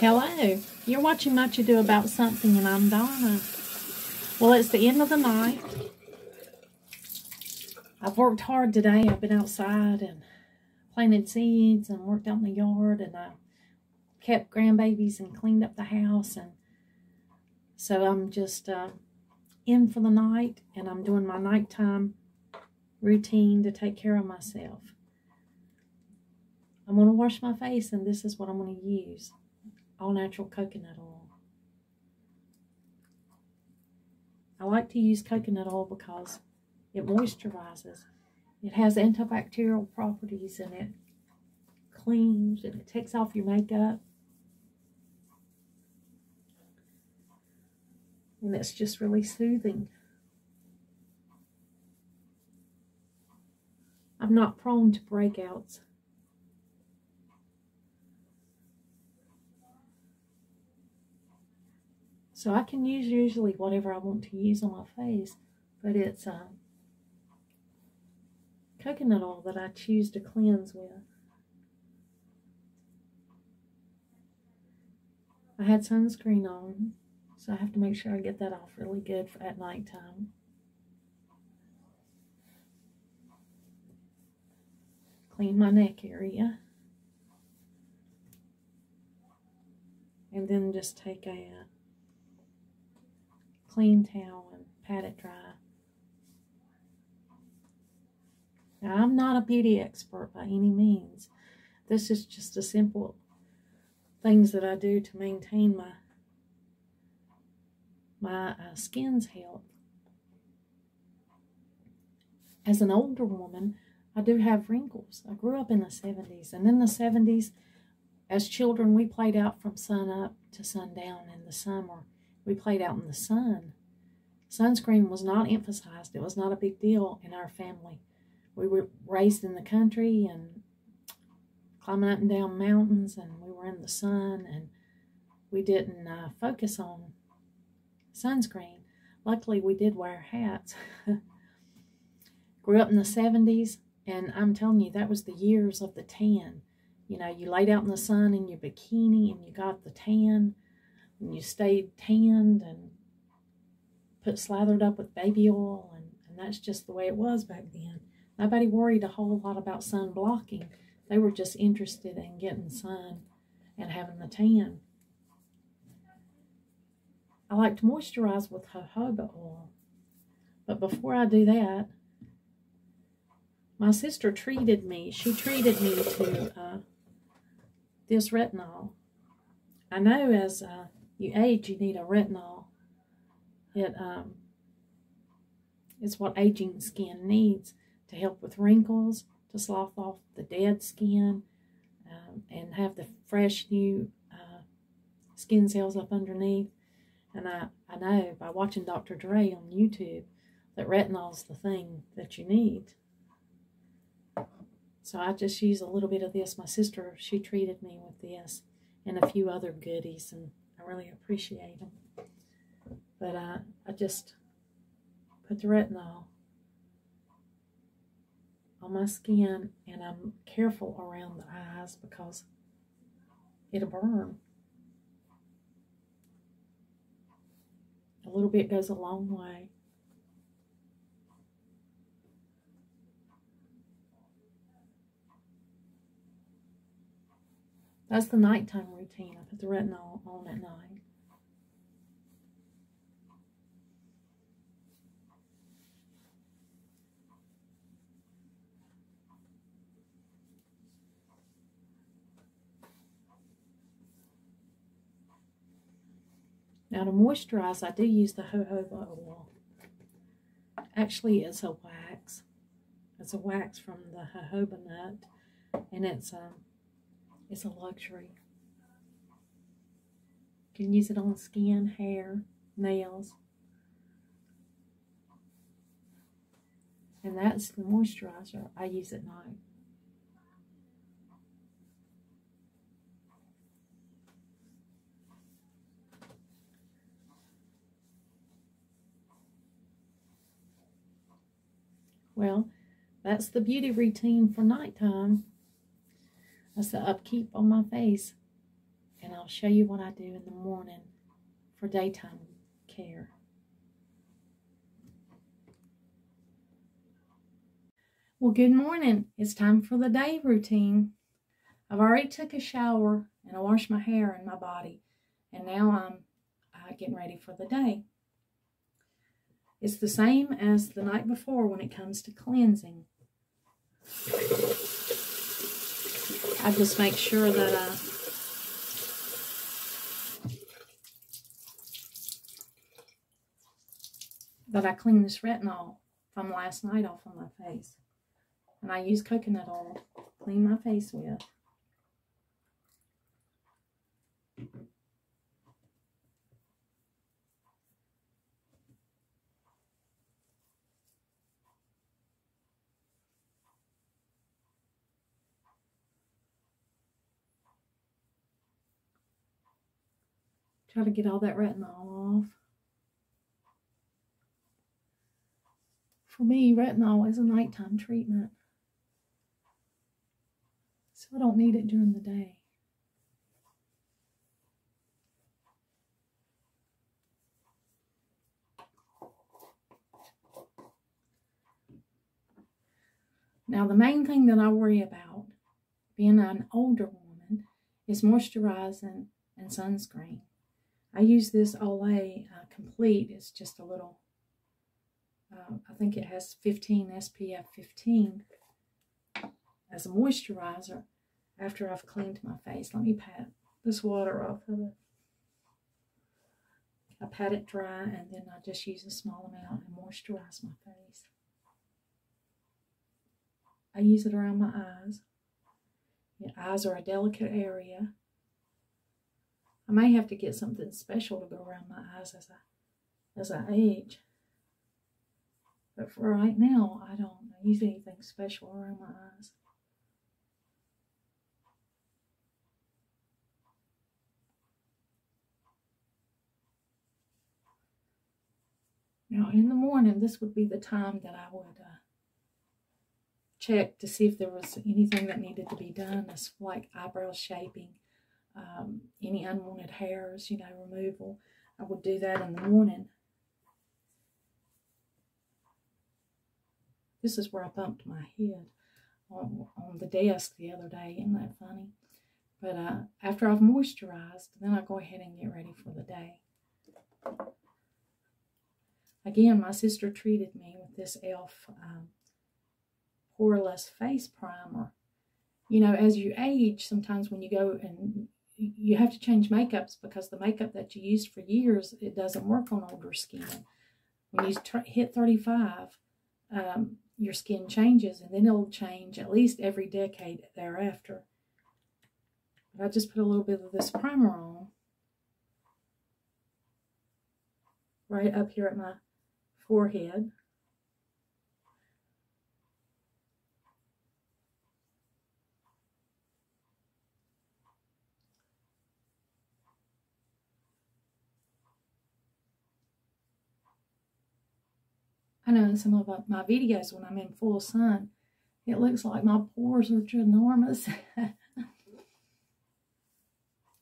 Hello, you're watching Much Ado About Something, and I'm Donna. Well, it's the end of the night. I've worked hard today. I've been outside and planted seeds and worked out in the yard, and I kept grandbabies and cleaned up the house, and so I'm just in for the night, and I'm doing my nighttime routine to take care of myself. I'm going to wash my face, and this is what I'm going to use. All natural coconut oil. I like to use coconut oil because it moisturizes. It has antibacterial properties, and it cleans and it takes off your makeup. And it's just really soothing. I'm not prone to breakouts. So I can use usually whatever I want to use on my face, but it's coconut oil that I choose to cleanse with. I had sunscreen on, so I have to make sure I get that off really good at nighttime. Clean my neck area. And then just take a clean towel and pat it dry. Now, I'm not a beauty expert by any means. This is just a simple things that I do to maintain my skin's health. As an older woman, I do have wrinkles. I grew up in the 70s, and in the 70s, as children, we played out from sun up to sundown in the summer. We played out in the sun. Sunscreen was not emphasized. It was not a big deal in our family. We were raised in the country and climbing up and down mountains, and we were in the sun, and we didn't focus on sunscreen. Luckily, we did wear hats. Grew up in the 70s, and I'm telling you, that was the years of the tan. You know, you laid out in the sun in your bikini, and you got the tan, and you stayed tanned and slathered up with baby oil, and that's just the way it was back then. Nobody worried a whole lot about sun blocking. They were just interested in getting sun and having the tan. I like to moisturize with jojoba oil, but before I do that, my sister treated me. She treated me to this retinol. I know as you age, you need a retinol. It's what aging skin needs to help with wrinkles, to slough off the dead skin, and have the fresh new skin cells up underneath. And I know by watching Dr. Dre on YouTube that retinol's the thing that you need. So I just use a little bit of this. My sister, she treated me with this and a few other goodies, and I really appreciate them. But I just put the retinol on my skin, and I'm careful around the eyes because it'll burn. A little bit goes a long way. That's the nighttime routine. I put the retinol on at night. Now to moisturize, I do use the jojoba oil. Actually, it's a wax. It's a wax from the jojoba nut, and it's a luxury. You can use it on skin, hair, nails. And that's the moisturizer I use at night. Well, that's the beauty routine for nighttime. That's the upkeep on my face. And I'll show you what I do in the morning for daytime care. Well, good morning. It's time for the day routine. I've already took a shower and I washed my hair and my body, and now I'm getting ready for the day. It's the same as the night before when it comes to cleansing. I just make sure that I clean this retinol from last night off of my face. And I use coconut oil to clean my face with. Try to get all that retinol off. For me, retinol is a nighttime treatment, so I don't need it during the day. Now, the main thing that I worry about, being an older woman, is moisturizing and sunscreen. I use this Olay Complete. It's just a little, I think it has 15 SPF 15 as a moisturizer after I've cleaned my face. Let me pat this water off of it. I pat it dry and then I just use a small amount and moisturize my face. I use it around my eyes. Your eyes are a delicate area. I may have to get something special to go around my eyes as I age. But for right now, I don't use anything special around my eyes. Now, in the morning, this would be the time that I would check to see if there was anything that needed to be done, as like eyebrow shaping, any unwanted hairs, removal. I would do that in the morning. This is where I bumped my head on the desk the other day. Isn't that funny? But after I've moisturized, then I go ahead and get ready for the day. Again, my sister treated me with this e.l.f. Poreless Face Primer. As you age, sometimes when you go and you have to change makeups because the makeup that you used for years, it doesn't work on older skin. When you hit 35, your skin changes, and then it'll change at least every decade thereafter. But I just put a little bit of this primer on right up here at my forehead. I know in some of my videos when I'm in full sun, it looks like my pores are ginormous. And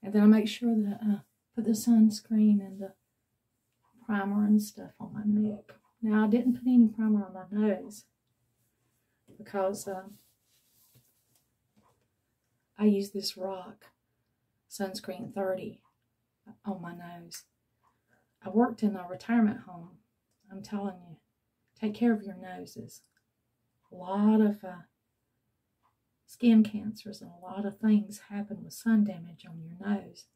then I make sure that I put the sunscreen and the primer and stuff on my neck. Now, I didn't put any primer on my nose because I use this Rock Sunscreen 30 on my nose. I worked in a retirement home. I'm telling you, take care of your noses. A lot of skin cancers and a lot of things happen with sun damage on your nose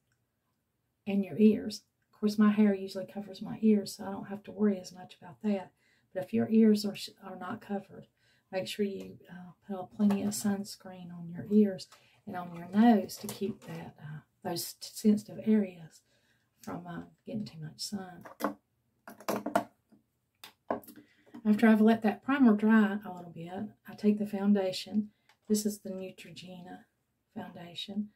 and your ears. Of course, my hair usually covers my ears, so I don't have to worry as much about that. But if your ears are not covered, make sure you put plenty of sunscreen on your ears and on your nose to keep that those sensitive areas from getting too much sun. After I've let that primer dry a little bit, I take the foundation. This is the Neutrogena foundation.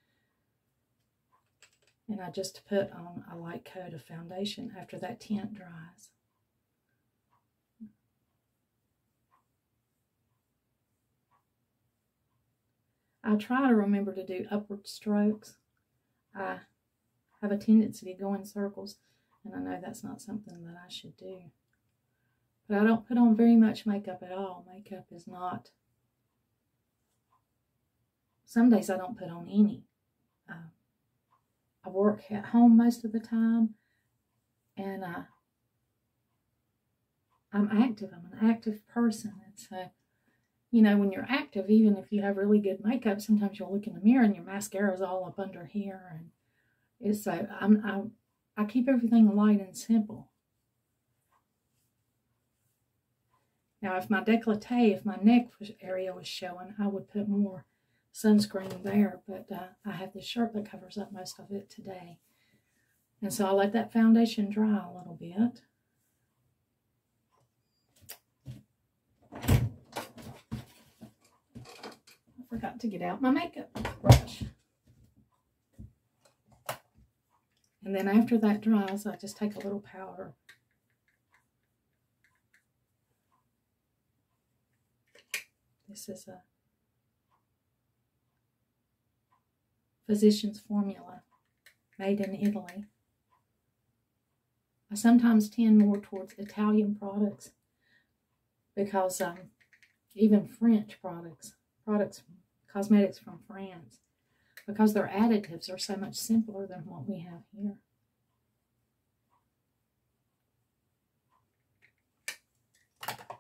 And I just put on a light coat of foundation after that tint dries. I try to remember to do upward strokes. I have a tendency to go in circles, and I know that's not something that I should do. But I don't put on very much makeup at all. Makeup is not... Some days I don't put on any. I work at home most of the time, and I'm active. I'm an active person. And so, you know, when you're active, even if you have really good makeup, sometimes you'll look in the mirror and your mascara's all up under here. And it's so I keep everything light and simple. Now, if my décolleté, if my neck area was showing, I would put more sunscreen there. But I have this shirt that covers up most of it today. And so I'll let that foundation dry a little bit. I forgot to get out my makeup brush. And then after that dries, I just take a little powder. This is a Physician's Formula made in Italy. I sometimes tend more towards Italian products because even French products, cosmetics from France, because their additives are so much simpler than what we have here.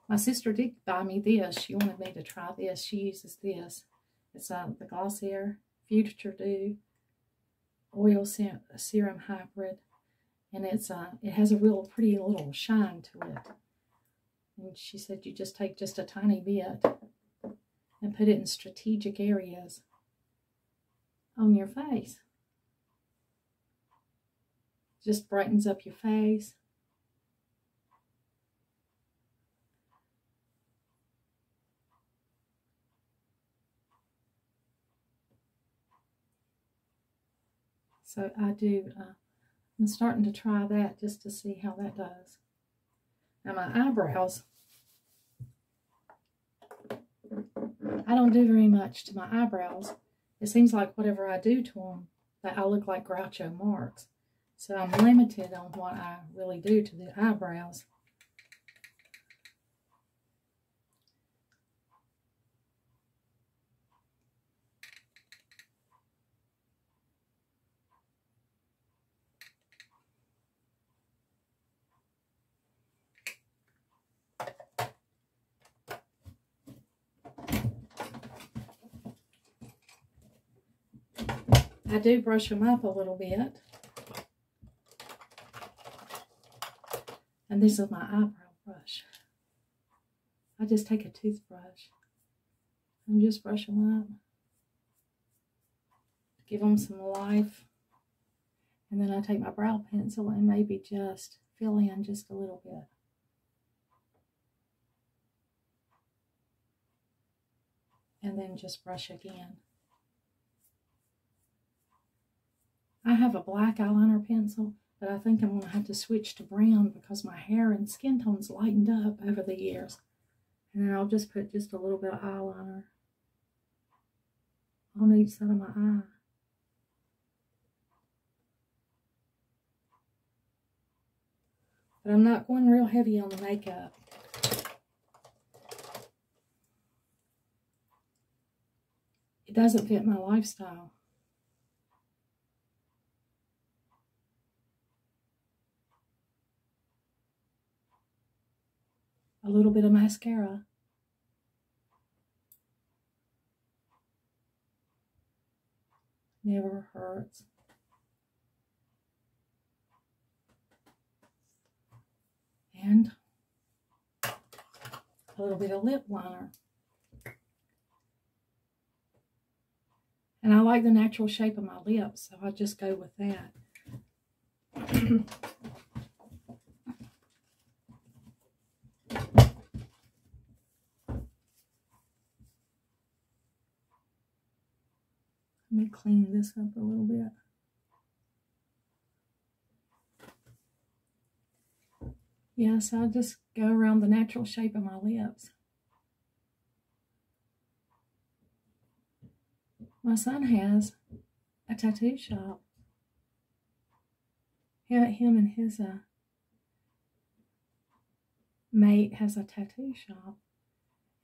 My sister did buy me this. She wanted me to try this. She uses this. It's the Glossier Future Dew Oil Serum Hybrid. And it has a real pretty little shine to it. And she said you just take just a tiny bit and put it in strategic areas on your face. Just brightens up your face. So I'm starting to try that just to see how that does. Now my eyebrows, I don't do very much to my eyebrows. It seems like whatever I do to them, that I look like Groucho Marx. So I'm limited on what I really do to the eyebrows. I do brush them up a little bit. And this is my eyebrow brush. I just take a toothbrush and just brush them up. Give them some life. And then I take my brow pencil and maybe just fill in just a little bit. And then just brush again. I have a black eyeliner pencil, but I think I'm going to have to switch to brown because my hair and skin tone's lightened up over the years. And then I'll just put just a little bit of eyeliner on each side of my eye. But I'm not going real heavy on the makeup. It doesn't fit my lifestyle. A little bit of mascara. Never hurts. And a little bit of lip liner. And I like the natural shape of my lips, so I'll just go with that. Let me clean this up a little bit. Yeah, so I'll just go around the natural shape of my lips. My son has a tattoo shop. him and his mate has a tattoo shop.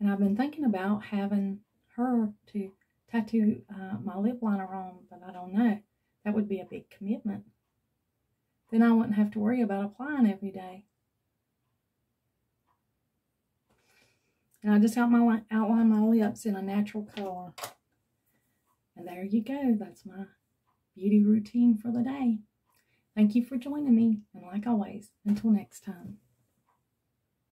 And I've been thinking about having her to tattoo my lip liner on, but I don't know. That would be a big commitment. Then I wouldn't have to worry about applying every day. And I just outline my lips in a natural color. And there you go. That's my beauty routine for the day. Thank you for joining me. And like always, until next time.